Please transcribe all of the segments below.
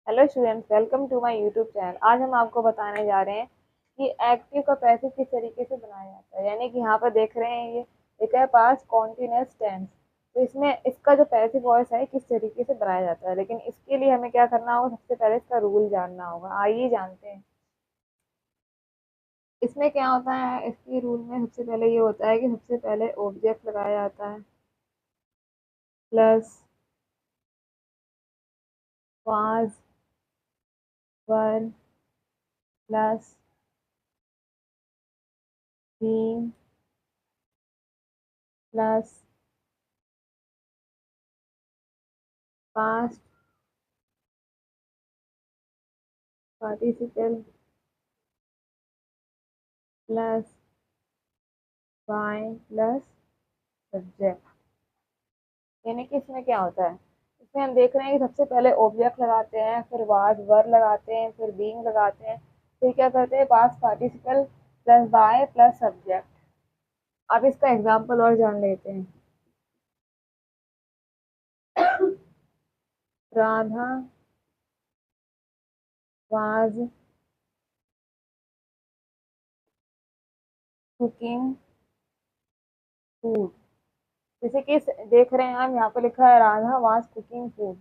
Hello students, welcome to my YouTube channel. आज हम आपको बताने जा रहे हैं कि एक्टिव का पैसिव किस तरीके से बनाया जाता है। यानी कि यहाँ पर देख रहे हैं, ये लिखा है पास्ट कॉन्टिन्यूअस टेंस। तो इसमें इसका जो पैसिव वॉइस है किस तरीके से बनाया जाता है, लेकिन इसके लिए हमें क्या करना होगा, सबसे पहले इसका रूल जानना होगा। आइए जानते हैं। इसमें क्या होता है, इसके रूल में सबसे पहले ये होता है कि सबसे पहले ऑब्जेक्ट लगाया जाता है plus was were plus being plus past participle plus by plus subject. यानी कि इसमें क्या होता है, इसमें हम देख रहे हैं कि सबसे पहले ऑब्जेक्ट लगाते हैं, फिर वाज वर लगाते हैं, फिर बीइंग लगाते हैं, फिर क्या करते हैं past participle plus by plus subject. अब इसका एग्जांपल और जान लेते हैं। Radha was cooking food. जैसे कि देख रहे हैं हम, यहाँ पे लिखा है राधा वाज कुकिंग फूड।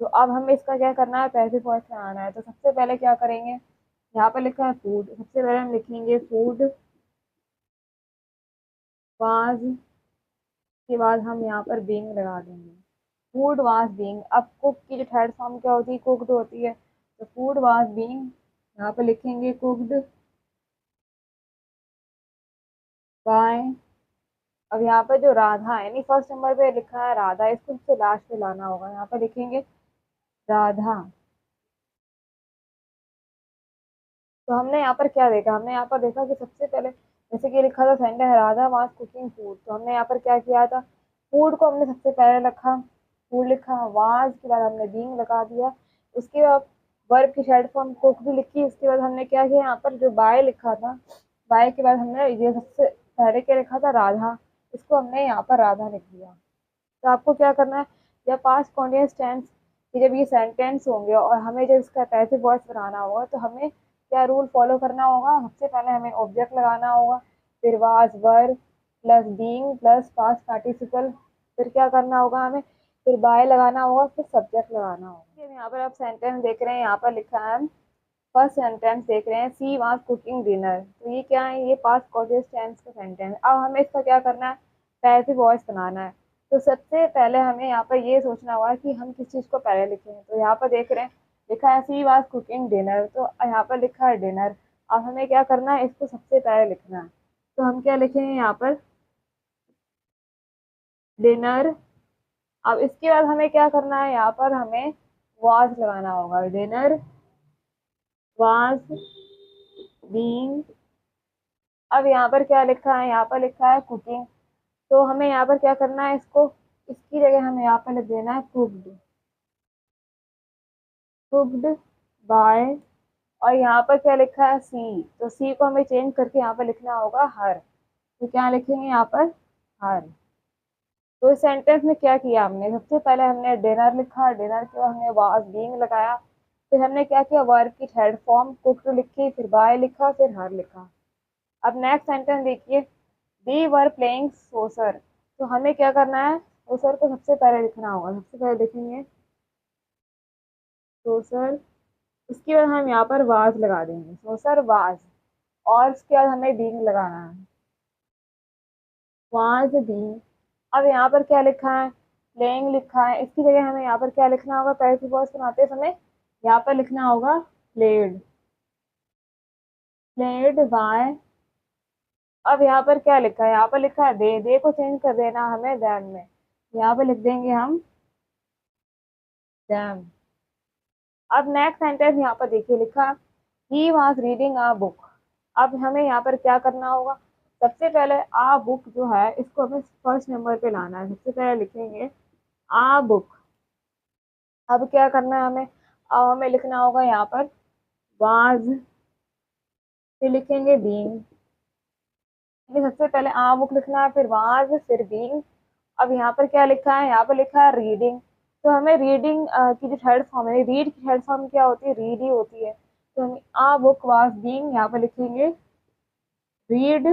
तो अब हमें इसका क्या करना है, पैसिव वॉइस बनाना है। तो सबसे पहले क्या करेंगे, यहाँ पे लिखा है फूड, सबसे पहले हम लिखेंगे फूड वाज, के बाद हम यहाँ पर बीइंग लगा देंगे। Food was being. अब कुक की जो थर्ड फॉर्म क्या होती है, कुक्ड होती है। तो फूड वाज बीइंग, यहाँ पे लिखेंगे कुक्ड बाय। अब यहाँ पे जो राधा है, यानी फर्स्ट नंबर पे लिखा है राधा, इसको सबसे लास्ट पे लाना होगा। यहाँ पे लिखेंगे राधा। तो हमने यहाँ पर क्या देखा, हमने यहाँ पर देखा कि सबसे पहले जैसे कि लिखा था सेंटर है राधा वाज कुकिंग फूड, तो हमने यहाँ पर क्या किया था, फूड को हमने सबसे पहले रखा, फूड लिखा, वाज के बाद हमने बीइंग लगा दिया। उसके बाद वर्ब की शॉर्ट फॉर्म कुक भी लिखी। उसके बाद हमने क्या किया, यहाँ पर जो बाय लिखा था, बाय के बाद हमने ये सबसे पहले क्या लिखा था राधा, इसको हमने यहाँ पर राधा लिख दिया। तो आपको क्या करना है, जब पास्ट कॉन्टिन्यूअस टेंस कि जब ये सेंटेंस होंगे और हमें जब इसका पैसिव वॉइस बनाना होगा, तो हमें क्या रूल फॉलो करना होगा, सबसे पहले हमें ऑब्जेक्ट लगाना होगा, फिर was were plus being plus past participle, फिर क्या करना होगा हमें, फिर बाय लगाना होगा, फिर सब्जेक्ट लगाना होगा। यहाँ पर आप सेंटेंस देख रहे हैं, यहाँ पर लिखा है फर्स्ट सेंटेंस देख रहे हैं, सी वाज कुकिंग डिनर। तो ये क्या है, ये पास्ट कॉन्टिन्यूअस टेंस का सेंटेंस। अब हमें इसका क्या करना है, पैसिव वॉइस बनाना है। तो सबसे पहले हमें यहाँ पर ये सोचना होगा कि हम किस चीज को पहले लिखें। तो यहाँ पर देख रहे हैं लिखा है सी वाज कुकिंग डिनर, तो यहाँ पर लिखा है डिनर। अब हमें क्या करना है, इसको सबसे पहले लिखना है। तो हम क्या लिखेंगे यहाँ पर, डिनर। अब इसके बाद हमें क्या करना है, यहाँ पर हमें वाज लगाना होगा, डिनर वाज बीइंग। अब यहाँ पर क्या लिखा है, यहाँ पर लिखा है कुकिंग। तो हमें यहाँ पर क्या करना है, इसको इसकी जगह हमें यहाँ पर लिख देना है कुक्ड, कुक्ड बाय। और यहाँ पर क्या लिखा है सी, तो सी को हमें चेंज करके यहाँ पर लिखना होगा हर। तो क्या लिखेंगे यहाँ पर, हर। तो इस सेंटेंस में क्या किया हमने, सबसे पहले हमने डिनर लिखा, डिनर के बाद हमने वाज बीइंग लगाया, फिर हमने क्या किया, वर्ब की थर्ड फॉर्म कुक्ड लिखी, फिर बाय लिखा, फिर हर लिखा। अब नेक्स्ट सेंटेंस देखिए, दी वर प्लेइंग सोसर। तो हमें क्या करना है, सोसर को सबसे पहले लिखना होगा, सबसे पहले लिखेंगे सोसर। उसके बाद हम यहाँ पर वाज लगा देंगे, सोसर वाज। और उसके बाद हमें बीइंग लगाना है, वाज बीइंग। अब यहाँ पर क्या लिखा है, प्लेइंग लिखा है, इसकी जगह हमें यहाँ पर क्या लिखना होगा, पैसिव वॉइस बनाते समय यहाँ पर लिखना होगा प्लेड, प्लेड बाय। अब यहाँ पर क्या लिखा है, यहाँ पर लिखा है दे को चेंज कर देना हमें देम में, यहाँ पे लिख देंगे हम देम। अब नेक्स्ट सेंटेंस यहाँ पर देखिए लिखा, he was reading a book. अब हमें यहाँ पर क्या करना होगा, सबसे पहले आ बुक जो है, इसको हमें फर्स्ट नंबर पे लाना है। सबसे पहले लिखेंगे आ बुक। अब क्या करना है हमें, अब हमें लिखना होगा यहाँ पर वाज, फिर लिखेंगे बीइंग। सबसे पहले आ बुक लिखना है, फिर वाज, फिर बीइंग। अब यहाँ पर क्या लिखा है, यहाँ पर लिखा है रीडिंग। तो हमें रीडिंग की जो थर्ड फॉर्म है, रीड की थर्ड फॉर्म क्या होती है, रीड ही होती है। तो हम आ बुक वाज बीइंग यहाँ पर लिखेंगे रीड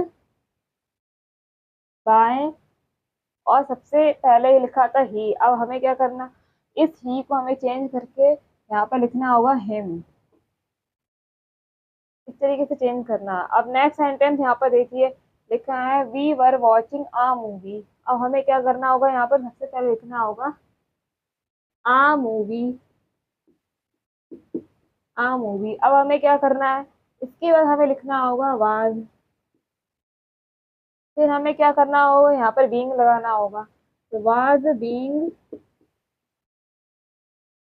बाय, और सबसे पहले ये लिखा था ही। अब हमें क्या करना, इस ही को हमें चेंज करके यहाँ पर लिखना होगा हिम। इस तरीके से चेंज करना। अब नेक्स्ट सेंटेंस यहाँ पर देखिए, लिखा है we were watching a movie. अब हमें क्या करना होगा, यहाँ पर सबसे पहले लिखना होगा आ मूवी, आ मूवी। अब हमें क्या करना है, इसके बाद हमें लिखना होगा वाज। फिर हमें क्या करना होगा, यहाँ पर बीइंग लगाना होगा, तो वाज बीइंग।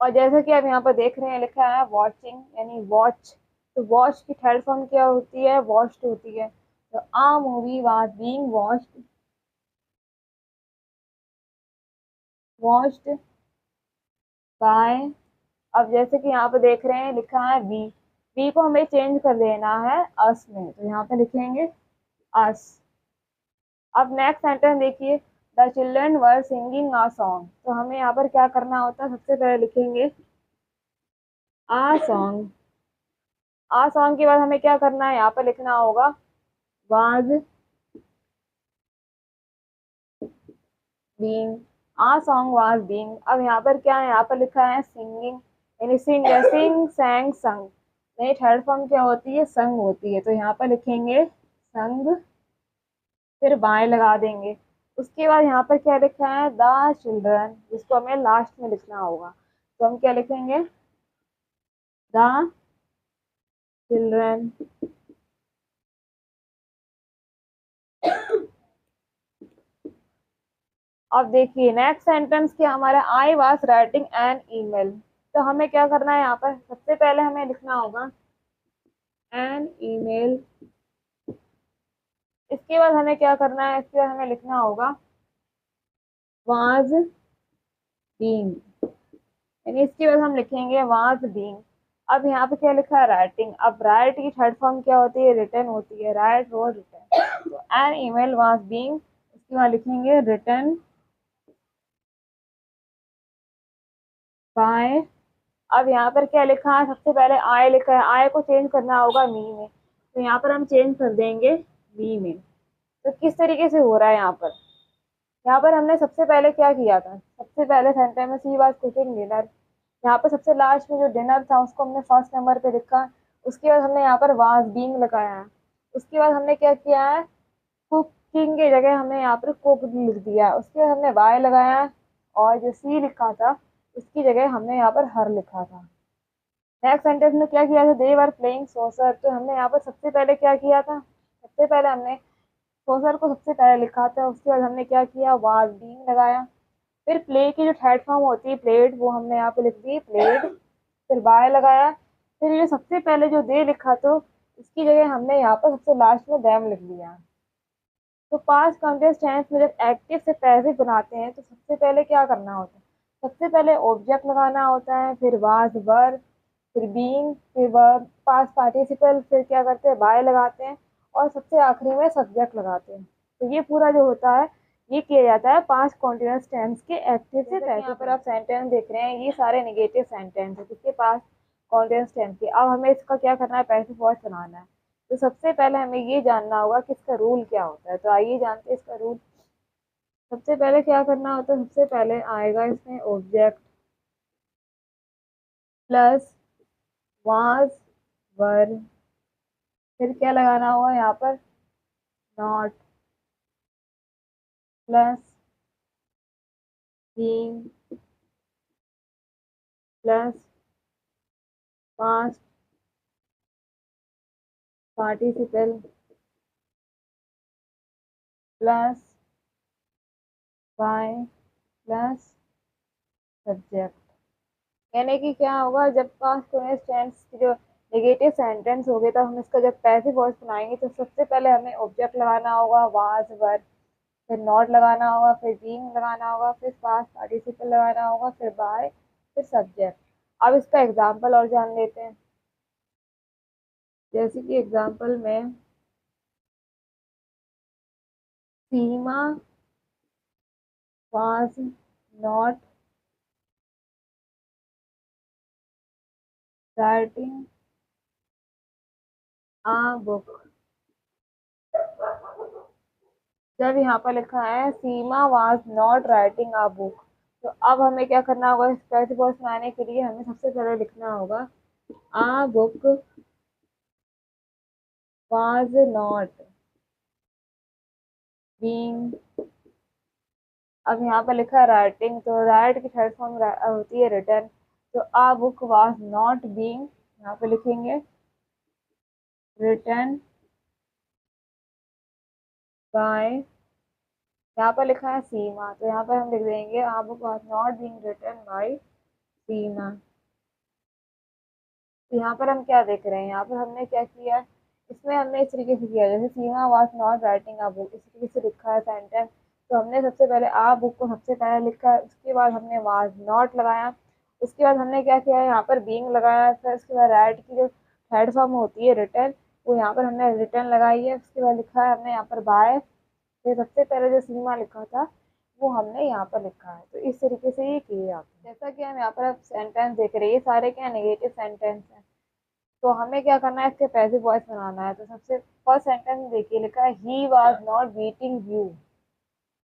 और जैसे कि आप यहाँ पर देख रहे हैं, लिखा है वॉचिंग यानी वॉच। तो वॉच की थर्ड फॉर्म क्या होती है, वॉच्ड होती है। तो a movie was being watched, watched by. अब जैसे कि यहाँ पे देख रहे हैं, लिखा है बी को हमें चेंज कर देना है अस में, तो यहाँ पे लिखेंगे अस। अब नेक्स्ट सेंटेंस देखिए, the children were singing uh song. तो हमें यहाँ पर क्या करना होता है, सबसे पहले लिखेंगे आ सॉन्ग। आ सॉन्ग के बाद हमें क्या करना है, यहाँ पर लिखना होगा was being, uh song was being. अब यहाँ पर क्या है, यहाँ पर लिखा है सिंगिंग यानी सिंग, सिंग सैंग संग। नहीं, थर्ड फॉर्म क्या होती है, संग होती है। तो यहाँ पर लिखेंगे संग, फिर बाएं लगा देंगे। उसके बाद यहाँ पर क्या लिखा है, द चिल्ड्रन, जिसको हमें लास्ट में लिखना होगा। तो हम क्या लिखेंगे, द चिल्ड्रन। अब देखिए नेक्स्ट सेंटेंस क्या हमारा, I was writing an email. तो हमें क्या करना है, यहाँ पर सबसे पहले हमें लिखना होगा एन ईमेल। इसके बाद हमें क्या करना है, इसके बाद हमें लिखना होगा वाज बीइंग, यानी इसके बाद हम लिखेंगे वाज बीइंग। अब यहाँ पे क्या लिखा है, राइटिंग। अब राइट की थर्ड फॉर्म क्या होती है, रिटर्न होती है। राइट रोज रिटर्न, तो एन ईमेल वाज बीइंग, इसके बाद लिखेंगे रिटर्न बाय। अब यहाँ पर क्या लिखा है, सबसे पहले आई लिखा है, आई को चेंज करना होगा मी में, तो यहाँ पर हम चेंज कर देंगे मी में। तो किस तरीके से हो रहा है यहाँ पर, यहाँ पर हमने सबसे पहले क्या किया था, सबसे पहले सेंटेंस में सी वाज कुकिंग डिनर। यहाँ पर सबसे लास्ट में जो डिनर था उसको हमने फर्स्ट नंबर पे लिखा। उसके बाद हमने यहाँ पर वाज बीइंग लगाया है। उसके बाद हमने क्या किया है, कुकिंग की जगह हमने यहाँ पर कुक लिख दिया। उसके बाद हमने वाई लगाया है, और जो सी लिखा था उसकी जगह हमने यहाँ पर हर लिखा था। नेक्स्ट सेंटेंस में क्या किया था, दे वर प्लेइंग सोसर। तो हमने यहाँ पर सबसे पहले क्या किया था, सबसे पहले हमने सोसर को सबसे पहले लिखा था। उसके बाद हमने क्या किया, वाज बीइंग लगाया। फिर प्ले की जो थर्ड फॉर्म होती है प्लेड, वो हमने यहाँ पे लिख दी प्लेड, फिर बाय लगाया। फिर ये सबसे पहले जो दे लिखा तो इसकी जगह हमने यहाँ पर सबसे लास्ट में दैम लिख दिया। तो पास्ट कंटिन्यूअस टेंस में जब एक्टिव से पैसिव बनाते हैं तो सबसे पहले क्या करना होता है, सबसे पहले ऑब्जेक्ट लगाना होता है, फिर वाज वर, फिर बीइंग, फिर वर्ब पास्ट पार्टिसिपल, फिर क्या करते हैं, बाय लगाते हैं, और सबसे आखिरी में सब्जेक्ट लगाते हैं। तो ये पूरा जो होता है ये किया जाता है पास्ट कॉन्टिन्यूअस टेंस के एक्टिव से पैसिव। यहाँ पर आप सेंटेंस देख रहे हैं, ये सारे नेगेटिव सेंटेंस है किसके पास, कॉन्टिन्यूअस टेंस के। अब हमें इसका क्या करना है, पैसिव वॉइस बनाना है। तो सबसे पहले हमें ये जानना होगा कि इसका रूल क्या होता है। तो आइए जानते हैं इसका रूल। सबसे पहले क्या करना होता है, सबसे पहले आएगा इसमें ऑब्जेक्ट प्लस वाज वर, फिर क्या लगाना होगा यहाँ पर, not, plus being, plus past participle, plus by, plus subject. यानी कि क्या होगा, जब पास्ट कंटिन्यूअस टेंस की जो नेगेटिव सेंटेंस हो गए तो हम इसका जब पैसिव वॉइस बनाएंगे तो सबसे पहले हमें ऑब्जेक्ट लगाना होगा वाज वर, फिर नॉट लगाना होगा, फिर बीइंग लगाना होगा, फिर पास्ट पार्टिसिपल लगाना होगा, फिर बाय, फिर सब्जेक्ट। अब इसका एग्जाम्पल और जान लेते हैं। जैसे कि एग्जाम्पल में, Seema was not writing a book. जब यहाँ पर लिखा है Seema was not writing a book, तो अब हमें क्या करना होगा, इस पैसिव वॉइस बनाने के लिए हमें सबसे पहले लिखना होगा आ बुक वाज नॉट बीइंग। अब यहाँ पर लिखा है राइटिंग, तो राइट की थर्ड फॉर्म होती है रिटर्न, तो आ बुक वाज नॉट बीइंग, यहाँ पे लिखेंगे रिटर्न बाय। यहाँ पर लिखा है सीमा, तो यहाँ पर हम लिख देंगे a book was not being written by Seema. तो यहाँ पर हम क्या देख रहे हैं, यहाँ पर हमने क्या किया, इसमें हमने इस तरीके से किया जैसे Seema was not writing a book, इस तरीके से लिखा है सेंटेंस। तो हमने सबसे पहले आ बुक को सबसे पहले लिखा है, उसके बाद हमने वाज नॉट लगाया, उसके बाद हमने क्या किया है यहाँ पर बीइंग लगाया, फिर उसके बाद राइट की जो थर्ड फॉर्म होती है रिटर्न, वो यहाँ पर हमने रिटर्न लगाई है, उसके बाद लिखा है हमने यहाँ पर बाय। फिर सबसे पहले जो सीमा लिखा था वो हमने यहाँ पर लिखा है। तो इस तरीके से ये किए जाते हैं। जैसा कि हम यहाँ पर अब सेंटेंस देख रहे हैं, ये सारे क्या नेगेटिव सेंटेंस हैं, तो हमें क्या करना है, इसके पैसिव वॉइस बनाना है। तो सबसे फर्स्ट सेंटेंस देखिए, लिखा है ही वाज नॉट बीटिंग यू,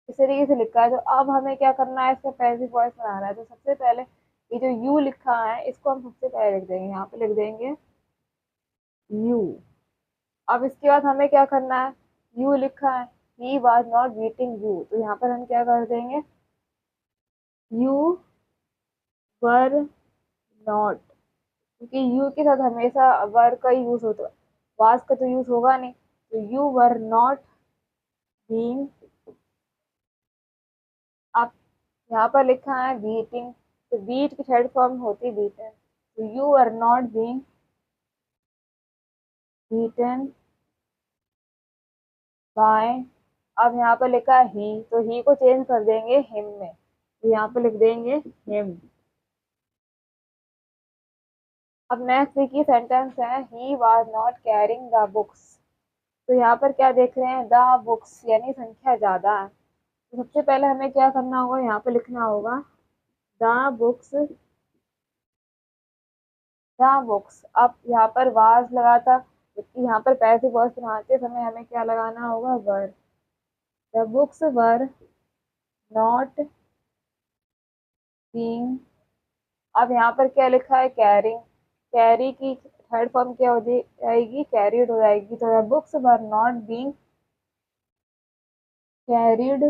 इस तरीके से लिखा है। तो अब हमें क्या करना है, इसका पैसिव वॉइस बनाना है। तो सबसे पहले ये जो यू लिखा है इसको हम सबसे पहले लिख देंगे, यहाँ पे लिख देंगे यू। अब इसके बाद हमें क्या करना है, यू लिखा है ही वाज नॉट बीटिंग यू, तो यहाँ पर हम क्या कर देंगे, यू वर नॉट, क्योंकि यू के साथ हमेशा वर का यूज होता है, वाज का तो यूज होगा नहीं। तो यू वर नॉट बीइंग, अब यहाँ पर लिखा है बीटिंग, तो बीट की थर्ड फॉर्म होती है बीटन, तो you are not being beaten by. अब यहाँ पर लिखा है ही, तो ही को चेंज कर देंगे हिम में, तो यहाँ पे लिख देंगे हिम। अब नेक्स्ट देखिए सेंटेंस है ही was not carrying the books, तो यहाँ पर क्या देख रहे हैं, द बुक्स यानी संख्या ज्यादा है। तो सबसे पहले हमें क्या करना होगा, यहाँ पे लिखना होगा द बुक्स, द बुक्स। अब यहाँ पर वाज लगा था, जबकि यहाँ पर पैसिव वॉइस बनाते समय हमें क्या लगाना होगा, were. The books were not being. अब यहाँ पर क्या लिखा है, कैरिंग, कैरी की थर्ड फॉर्म क्या हो जाएगी, कैरिड हो जाएगी, तो the books were not being carried.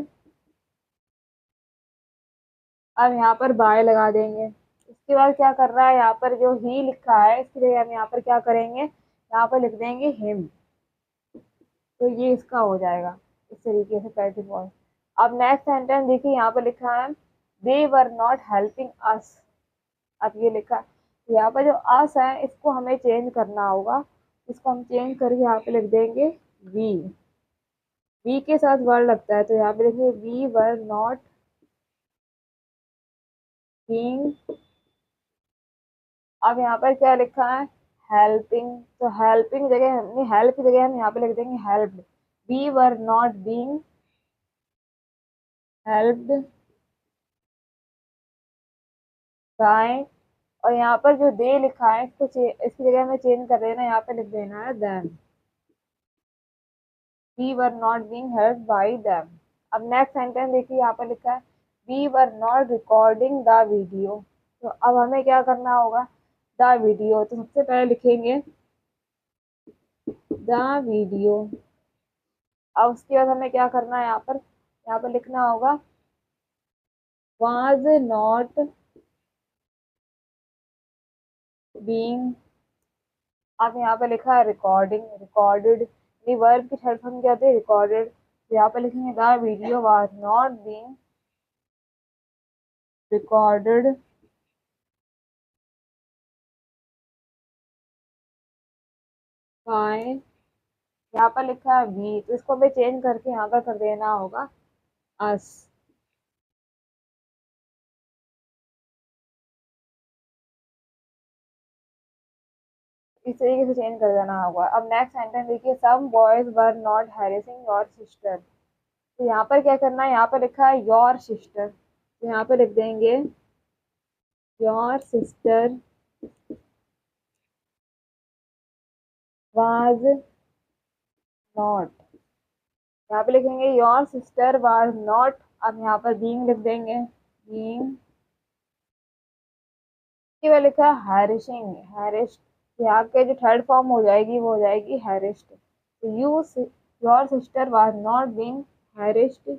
अब यहाँ पर बाय लगा देंगे। इसके बाद क्या कर रहा है, यहाँ पर जो ही लिखा है इसके लिए हम यहाँ पर क्या करेंगे, यहाँ पर लिख देंगे हिम, तो ये इसका हो जाएगा इस तरीके से पैसिव वॉइस। अब नेक्स्ट सेंटेंस देखिए, यहाँ पर लिखा है दे वर नॉट हेल्पिंग अस। अब ये लिखा है, तो यहाँ पर जो अस है इसको हमें चेंज करना होगा, इसको हम चेंज करके यहाँ पे लिख देंगे वी। वी के साथ वर्ड लगता है, तो यहाँ पे लिखेंगे वी वर नॉट बीइंग। अब यहाँ पर क्या लिखा है, हेल्पिंग, तो हेल्पिंग जगह हमने हेल्प की जगह हम यहाँ पे लिख देंगे helped. We were not being helped by. और यहाँ पर जो दे लिखा है इसको इसकी जगह हमें चेंज कर देना, यहाँ पे लिख देना है them. We were not being helped by them. अब नेक्स्ट सेंटेंस देखिए, यहाँ पर लिखा है we were not recording the video, तो अब हमें क्या करना होगा, द वीडियो, तो सबसे पहले लिखेंगे द वीडियो। अब उसके बाद हमें क्या करना है, यहाँ पर लिखना होगा was not being। अब यहाँ पे लिखा है रिकॉर्डिंग, रिकॉर्डेड, ये वर्ब की थर्ड फॉर्म क्या होती है, रिकॉर्डेड, तो यहाँ पे लिखेंगे the video was not being recorded by. यहाँ पर लिखा है वी, तो इसको हमें चेंज करके यहाँ पर कर देना होगा अस। इस तरीके से चेंज कर देना होगा। अब नेक्स्ट सेंटेंस देखिए, some boys were not harassing your sister, तो यहाँ पर क्या करना है, यहाँ पर लिखा है योर सिस्टर, तो यहाँ पे लिख देंगे योर सिस्टर वाज नॉट। यहाँ पे लिखेंगे योर सिस्टर वाज नॉट। अब यहाँ पर बीइंग लिख देंगे, बीइंग। इसके बाद लिखा है हैरिशिंग, हैरिश्ड। यहाँ के जो थर्ड फॉर्म हो जाएगी वो हो जाएगी हैरिश्ड। तो you your sister was not being harassed.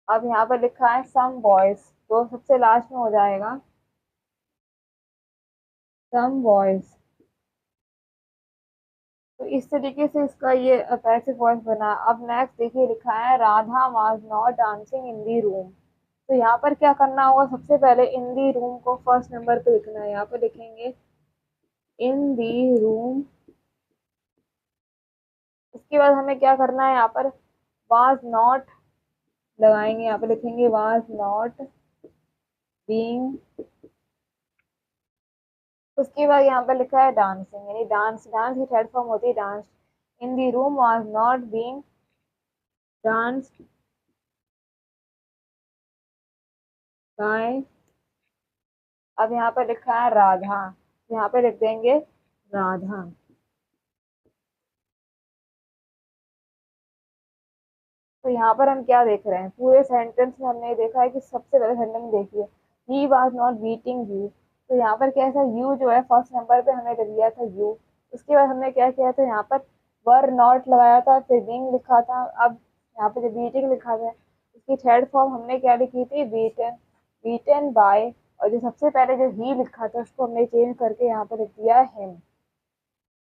अब यहाँ पर लिखा है सम बॉयज, तो सबसे लास्ट में हो जाएगा सम बॉयज। तो इस तरीके से इसका ये पैसिव वॉइस बना। अब नेक्स्ट देखिए लिखा है Radha was not dancing in the room. तो यहाँ पर क्या करना होगा, सबसे पहले इन दी रूम को फर्स्ट नंबर पे लिखना है। यहाँ पे लिखेंगे इन दी रूम। उसके बाद हमें क्या करना है, यहाँ पर वाज नॉट लगाएंगे। यहाँ पे लिखेंगे वाज नॉट बीइंग। उसके बाद यहाँ पर लिखा है डांसिंग, यानी डांस, डांस की थर्ड फॉर्म होती है dance. In the room was not being dance bye. अब यहाँ पर लिखा है राधा, यहाँ पे लिख देंगे राधा। तो यहाँ पर हम क्या देख रहे हैं, पूरे सेंटेंस में हमने देखा है कि सबसे पहले सेंटेंस देखिए, ही वाज नॉट बीटिंग यू। तो यहाँ पर कैसा, यू जो है फर्स्ट नंबर पे हमने लिख दिया था यू। उसके बाद हमने क्या किया था, यहाँ पर वर नॉट लगाया था, फिर बीइंग लिखा था। अब यहाँ पे जो बीटिंग लिखा था उसकी थर्ड फॉर्म हमने क्या लिखी थी, बीटन, बीटन बाय। और जो सबसे पहले जो ही लिखा था उसको हमने चेंज करके यहाँ पे लिख दिया हिम।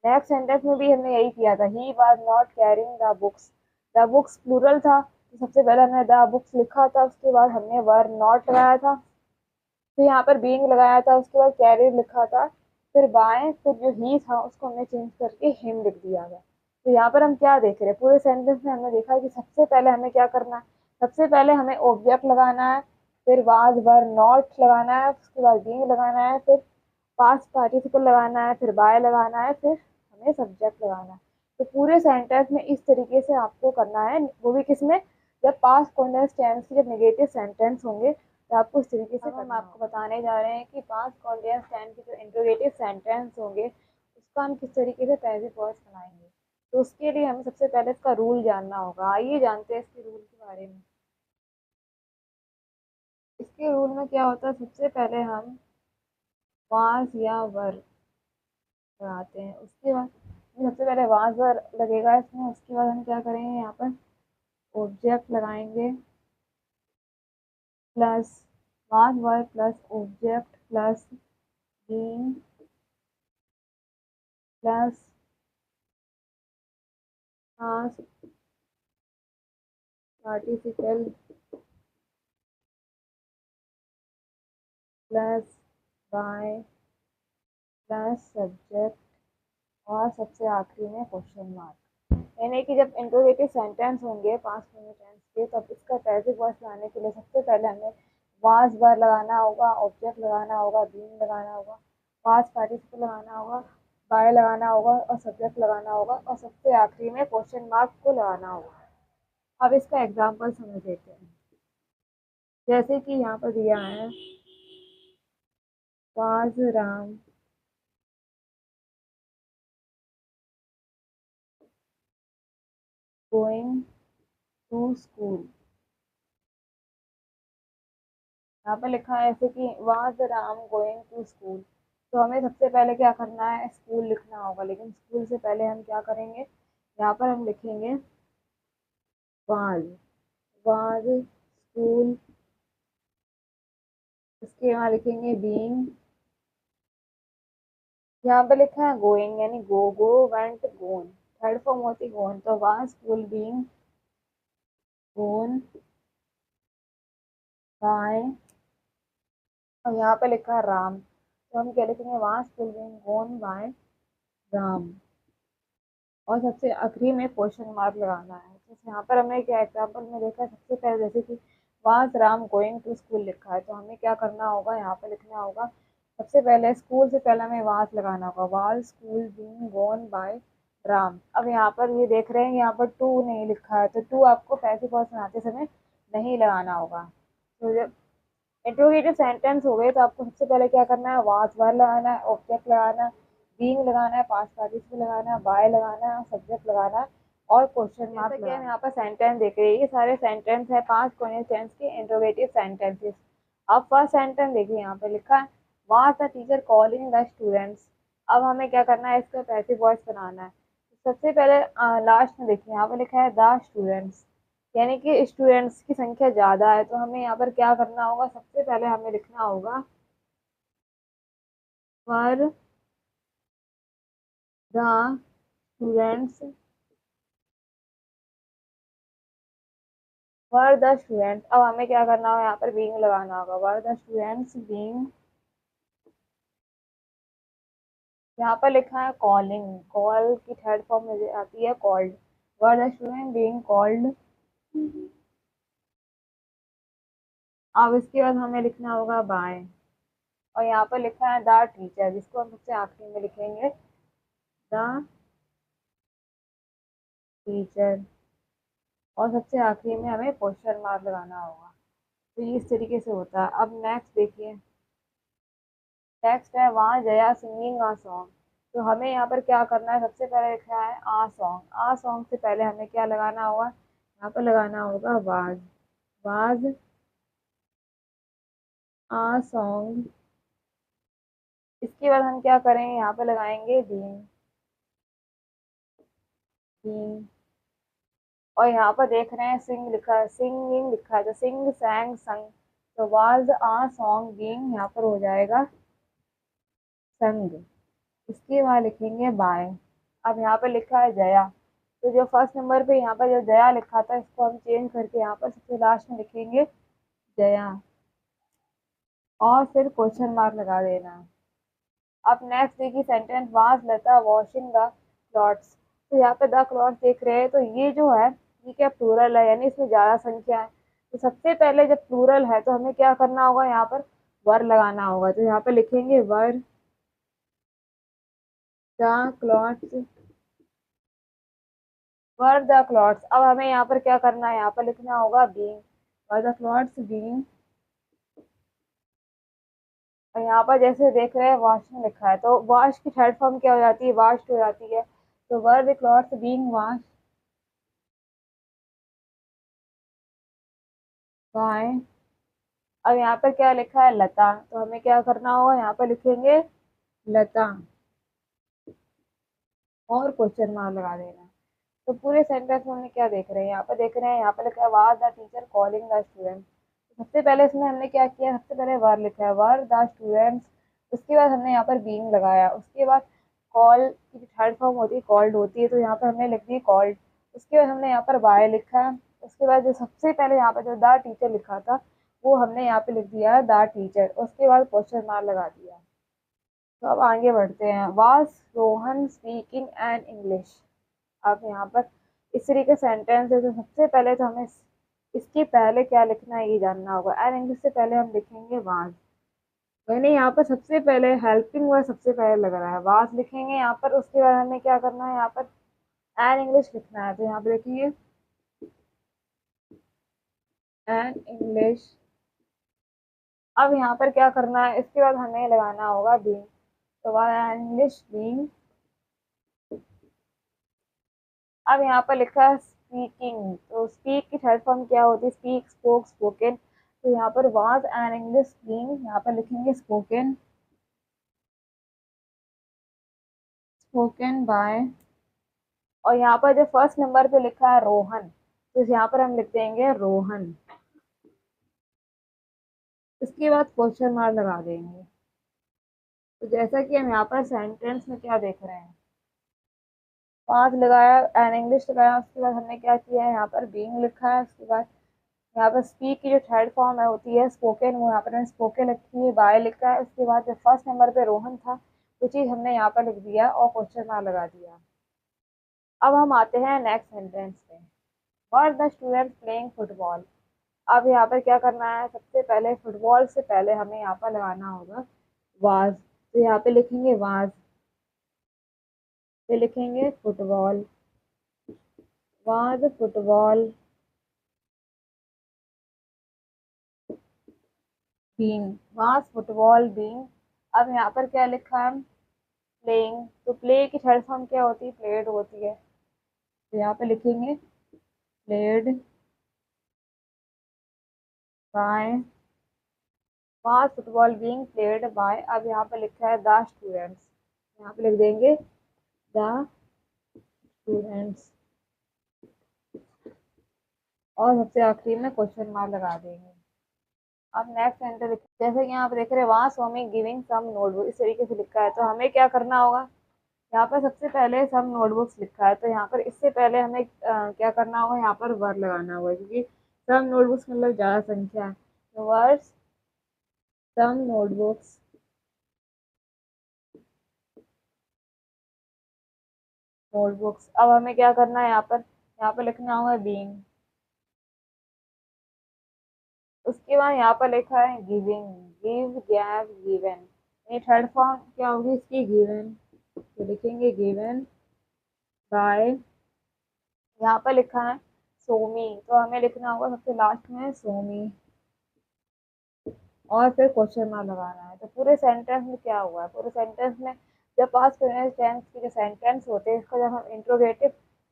नेक्स्ट सेंटेंस में भी हमने यही किया था, he was not carrying the books. The books plural था, तो सबसे पहले हमने द बुक्स लिखा था, उसके बाद हमने वर नॉट लगाया था, फिर यहाँ पर बीइंग लगाया था, उसके बाद कैरी लिखा था, फिर बाय, फिर जो ही था उसको हमने चेंज करके हिम लिख दिया था। तो यहाँ पर हम क्या देख रहे हैं, पूरे सेंटेंस में हमने देखा है कि सबसे पहले हमें क्या करना है, सबसे पहले हमें ऑब्जेक्ट लगाना है, फिर वाज वर नॉट लगाना है, उसके बाद बीइंग लगाना है, फिर पास्ट पार्टिसिपल लगाना है, फिर बाय लगाना है, फिर हमें सब्जेक्ट लगाना है। तो पूरे सेंटेंस में इस तरीके से आपको करना है, वो भी किसमें, जब पास्ट कॉन्टिन्यूअस टेंस के जब नेगेटिव सेंटेंस होंगे तो आपको इस तरीके से हम आपको बताने जा रहे हैं कि पास्ट कॉन्टिन्यूअस टेंस के जो इंट्रोगेटिव सेंटेंस होंगे उसका हम किस तरीके से पैसिव वॉइस बनाएंगे। तो उसके लिए हमें सबसे पहले इसका रूल जानना होगा। आइए जानते हैं इसके रूल के बारे में। इसके रूल में क्या होता है, सबसे पहले हम वाज या वर बनाते हैं, उसके बाद सबसे पहले वाज वर लगेगा इसमें, उसके बाद हम क्या करेंगे, यहाँ पर ऑब्जेक्ट लगाएंगे plus was were plus object plus being plus past participle plus by plus subject और सबसे आखिरी में क्वेश्चन मार्क। यानी कि जब इंट्रोगेटिव सेंटेंस होंगे पास्ट टेंस के, तब इसका पैसिव वॉइस लाने के लिए सबसे पहले हमें वाज वर लगाना होगा, ऑब्जेक्ट लगाना होगा, बीइंग लगाना होगा, पास्ट पार्टिसिपल लगाना होगा, बाय लगाना होगा और सब्जेक्ट लगाना होगा और सबसे आखिरी में क्वेश्चन मार्क को लगाना होगा। अब इसका एग्जाम्पल समझ लेते हैं। जैसे कि यहाँ पर दिया है, was Ram going to school. यहाँ पे लिखा है ऐसे कि was Ram going to school. तो हमें सबसे पहले क्या करना है, स्कूल लिखना होगा, लेकिन स्कूल से पहले हम क्या करेंगे, यहाँ पर हम लिखेंगे वाज, वाज स्कूल। इसके यहाँ लिखेंगे बीइंग। यहाँ पे लिखा है गोइंग, यानी go, go went gone, third form होती गोन, तो was school being gone by. और यहाँ पे लिखा है राम, तो हम क्या लिखेंगे, was school being gone by Ram. और सबसे आखिरी में क्वेश्चन मार्क लगाना है। जैसे यहाँ पर हमने क्या एग्जाम्पल में देखा है, सबसे पहले जैसे कि was Ram going to school लिखा है, तो हमें क्या करना होगा, यहाँ पे लिखना होगा सबसे पहले स्कूल से पहले हमें वाज लगाना होगा, was school being gone by Ram. अब यहाँ पर ये देख रहे हैं यहाँ पर टू नहीं लिखा है, तो टू आपको पैसिव वॉइस बनाते समय नहीं लगाना होगा। तो जब इंट्रोगेटिव सेंटेंस हो गए तो आपको सबसे पहले क्या करना है, वाज वर्ब लगाना है, ऑब्जेक्ट लगाना है, बीइंग लगाना है, पास्ट पार्टिसिपल लगाना है, बाय लगाना है, सब्जेक्ट लगाना है और क्वेश्चन मार्क लगाना है। हम यहाँ पर सेंटेंस देख रहे हैं, ये सारे सेंटेंस है 5 कॉन्टिन्यूअस टेंस के इंट्रोगेटिव सेंटेंसेस। अब फर्स्ट सेंटेंस देखिए, यहाँ पे लिखा है was the teacher calling the students. अब हमें क्या करना है, इसका पैसिव वॉइस बनाना है। सबसे पहले लास्ट में देखिए, यहाँ पे लिखा है द स्टूडेंट्स, यानी कि स्टूडेंट्स की संख्या ज्यादा है, तो हमें यहाँ पर क्या करना होगा, सबसे पहले हमें लिखना होगा for the students, for the students. अब हमें क्या करना होगा, यहाँ पर बीइंग लगाना होगा, फॉर द स्टूडेंट्स बीइंग। यहाँ पर लिखा है कॉलिंग, कॉल की थर्ड फॉर्म में आती है called, for the student being called. अब इसके बाद हमें लिखना होगा बाय, और यहाँ पर लिखा है द टीचर, जिसको हम सबसे आखिरी में लिखेंगे, द टीचर, और सबसे आखिरी में हमें क्वेश्चन मार्क लगाना होगा। तो ये इस तरीके से होता है। अब नेक्स्ट देखिए, नेक्स्ट है वहाँ जया सिंगिंग आ सॉन्ग। तो हमें यहाँ पर क्या करना है, सबसे पहले लिखा है आ सॉन्ग, आ सॉन्ग से पहले हमें क्या लगाना होगा, यहाँ पर लगाना होगा वाज, वाज आ सॉन्ग। इसके बाद हम क्या करेंगे, यहाँ पर लगाएंगे बीन, बीन। और यहाँ पर देख रहे हैं सिंग लिखा है, सिंगिंग लिखा है, तो सिंग सैंग संग, तो वाज आ सॉन्ग बीइंग यहाँ पर हो जाएगा संग। इसके बाद लिखेंगे बाय। अब यहाँ पर लिखा है जया, तो जो फर्स्ट नंबर पे यहाँ पर जो जया लिखा था, इसको हम चेंज करके यहाँ पर सबसे लास्ट में लिखेंगे जया, और फिर क्वेश्चन मार्क लगा देना है। अब नेक्स्ट देखिए sentence, was Lata washing the clothes. तो यहाँ पे द क्लॉथ्स देख रहे हैं, तो ये जो है ये क्या प्लूरल है, यानी इसमें ज्यादा संख्या है। तो सबसे पहले जब प्लूरल है तो हमें क्या करना होगा, यहाँ पर वर लगाना होगा, तो यहाँ पे लिखेंगे were the clothes, were the clothes. अब हमें यहाँ पर क्या करना है, यहाँ पर लिखना होगा being, were the clothes being. और यहाँ पर जैसे देख रहे हैं वॉशिंग लिखा है, तो वॉश की थर्ड फॉर्म क्या हो जाती है, वाश्ड हो जाती है, तो were the clothes being wash bye. अब यहाँ पर क्या लिखा है लता, तो हमें क्या करना होगा, यहाँ पर लिखेंगे लता और क्वेश्चन मार्क लगा देना। तो पूरे सेंटेंस में हमने क्या देख रहे हैं, यहाँ पर देख रहे हैं, यहाँ पर लिखा है was the teacher calling the student. सबसे पहले इसमें हमने क्या किया, सबसे पहले वर लिखा है, वर द स्टूडेंट्स। उसके बाद हमने यहाँ पर बीइंग लगाया, उसके बाद कॉल की थर्ड फॉर्म होती है कॉल्ड होती है, तो यहाँ पर हमने लिख दी कॉल्ड। उसके बाद हमने यहाँ पर बाय लिखा है, उसके बाद जो सबसे पहले यहाँ पर जो द टीचर लिखा था, वो हमने यहाँ पे लिख दिया है द टीचर, उसके बाद क्वेश्चन मार्क लगा दिया। तो अब आगे बढ़ते हैं, was Rohan speaking an English. अब यहाँ पर इस तरीके सेंटेंस है, तो सबसे पहले तो हमें इसके पहले क्या लिखना है ये जानना होगा। एन इंग्लिश से पहले हम लिखेंगे वाज, यानी यहाँ पर सबसे पहले हेल्पिंग वर्ड सबसे पहले लग रहा है, वाज लिखेंगे यहाँ पर। उसके बाद हमें क्या करना है, यहाँ पर एन इंग्लिश लिखना है, तो यहाँ पे लिखिए एन इंग्लिश। अब यहाँ पर क्या करना है, इसके बाद हमें लगाना होगा बीइंग, तो वाज एन इंग्लिश बीइंग। अब यहाँ पर लिखा है स्पीकिंग, तो स्पीक की थर्ड फॉर्म क्या होती है, स्पीक स्पोक स्पोकन, तो यहाँ पर वाज एन इंग्लिश बीइंग, यहाँ पर लिखेंगे स्पोकन, स्पोकन बाय। और यहाँ पर जो फर्स्ट नंबर पे लिखा है रोहन, तो यहाँ पर हम लिख देंगे रोहन, इसके बाद क्वेश्चन मार्क लगा देंगे। तो जैसा कि हम यहाँ पर सेंटेंस में क्या देख रहे हैं, पांच लगाया, एन इंग्लिश लगाया, उसके बाद हमने क्या किया है, यहाँ पर बीइंग लिखा है, उसके बाद यहाँ पर स्पीक की जो थर्ड फॉर्म है होती है स्पोकन, वो यहाँ पर मैंने स्पोकन लिखी है, बाय लिखा है, उसके बाद जो फर्स्ट नंबर पे रोहन था वो चीज़ हमने यहाँ पर लिख दिया और क्वेश्चन मार्क लगा दिया। अब हम आते हैं नेक्स्ट सेंटेंस पे, were the student playing football. अब यहाँ पर क्या करना है, सबसे पहले फुटबॉल से पहले हमें यहाँ पर लगाना होगा वाज, तो यहाँ पे लिखेंगे वाज, पे लिखेंगे football, was football being, was football being. अब यहाँ पर क्या लिखा है, प्लेइंग। तो प्ले की थर्ड फॉर्म क्या होती है, प्लेड होती है। तो यहाँ पे लिखेंगे played by, was football being played by. अब यहाँ पे लिखा है द स्टूडेंट्स, यहाँ पे लिख देंगे द स्टूडेंट्स, और सबसे आखिरी में क्वेश्चन मार्क लगा देंगे। अब नेक्स्ट सेंटेंस, जैसे कि यहाँ पे देख रहे हैं वहाँ स्वामी गिविंग सम नोटबुक, इस तरीके से लिखा है। तो हमें क्या करना होगा, यहाँ पर सबसे पहले सम नोटबुक्स लिखा है, तो यहाँ पर इससे पहले हमें क्या करना होगा, यहाँ पर वर लगाना होगा, क्योंकि सम नोटबुक्स मतलब ज्यादा संख्या है। तो वर्ड्स सम नोटबुक्स, नोटबुक्स। अब हमें क्या करना है, यहाँ पर लिखना होगा बीइंग। उसके बाद यहाँ पर लिखा है गिविंग, गिव गैव गिवन, ये थर्ड फॉर्म क्या होगी इसकी, गिवन। तो लिखेंगे गिवन बाय, यहाँ पर लिखा है सोमी, तो हमें लिखना होगा सबसे लास्ट में सोमी, और फिर क्वेश्चन मार्क लगाना है। तो पूरे सेंटेंस में क्या हुआ है, पूरे सेंटेंस में जब पास्ट प्रेजेंट टेंस के जो सेंटेंस होते हैं इसको जब हम इंट्रोगेटिव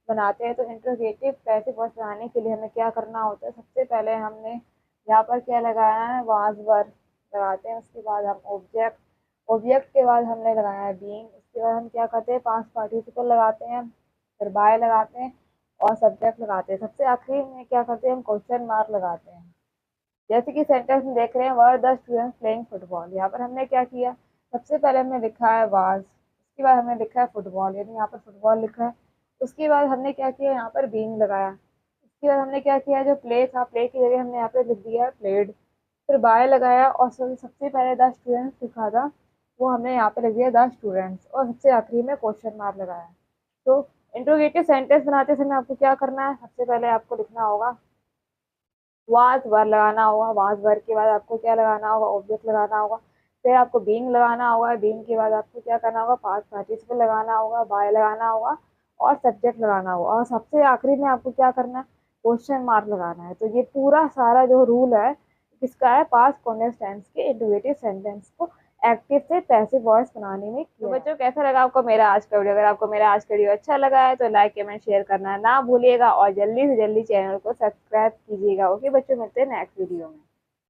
बनाते हैं, तो इंट्रोगेटिव पैसिव वॉइस बनाने के लिए हमें क्या करना होता है, सबसे पहले हमने यहाँ पर क्या लगाया है, वाज वर लगाते हैं। उसके बाद हम ऑब्जेक्ट, ऑब्जेक्ट के बाद हमने लगाया है बीइंग। उसके बाद हम क्या करते हैं, पास्ट पार्टिसिपल लगाते हैं, फिर बाय लगाते हैं, और सब्जेक्ट लगाते हैं। सबसे आखिरी में क्या करते हैं, हम क्वेश्चन मार्क लगाते हैं। जैसे कि सेंटेंस में देख रहे हैं were the students playing football, यहाँ पर हमने क्या किया, सबसे पहले हमने लिखा है वाज, उसके बाद हमने लिखा है फुटबॉल, यानी यहाँ पर फुटबॉल लिखा है। उसके बाद हमने क्या किया, यहाँ पर बीइंग लगाया। उसके बाद हमने क्या किया, जो प्ले था, प्ले की जगह हमने यहाँ पे लिख दिया है प्लेड। फिर बाय लगाया, और सबसे पहले द स्टूडेंट्स लिखा था, वो हमने यहाँ पे लिख दिया द स्टूडेंट्स, और सबसे आखिरी में क्वेश्चन मार्क लगाया। तो इंट्रोगेटिव सेंटेंस बनाते समय आपको क्या करना है, सबसे पहले आपको लिखना होगा वाज वर लगाना होगा, वाज वर के बाद आपको क्या लगाना होगा, ऑब्जेक्ट लगाना होगा। फिर आपको बीइंग लगाना होगा, बीइंग के बाद आपको क्या करना होगा, पास्ट पार्टिसिपल लगाना होगा, बाय लगाना होगा, और सब्जेक्ट लगाना होगा, और सबसे आखिरी में आपको क्या करना है, क्वेश्चन मार्क लगाना है। तो ये पूरा सारा जो रूल है किसका है, पास्ट कॉन्टिन्यूअस टेंस के इंट्रोगेटिव सेंटेंस को एक्टिव से पैसिव वॉइस बनाने में किया। तो बच्चों कैसा लगा आपको मेरा आज का वीडियो, अगर आपको मेरा आज का वीडियो अच्छा लगा है तो लाइक कमेंट शेयर करना ना भूलिएगा, और जल्दी से जल्दी चैनल को सब्सक्राइब कीजिएगा। ओके बच्चों, मिलते हैं नेक्स्ट वीडियो में।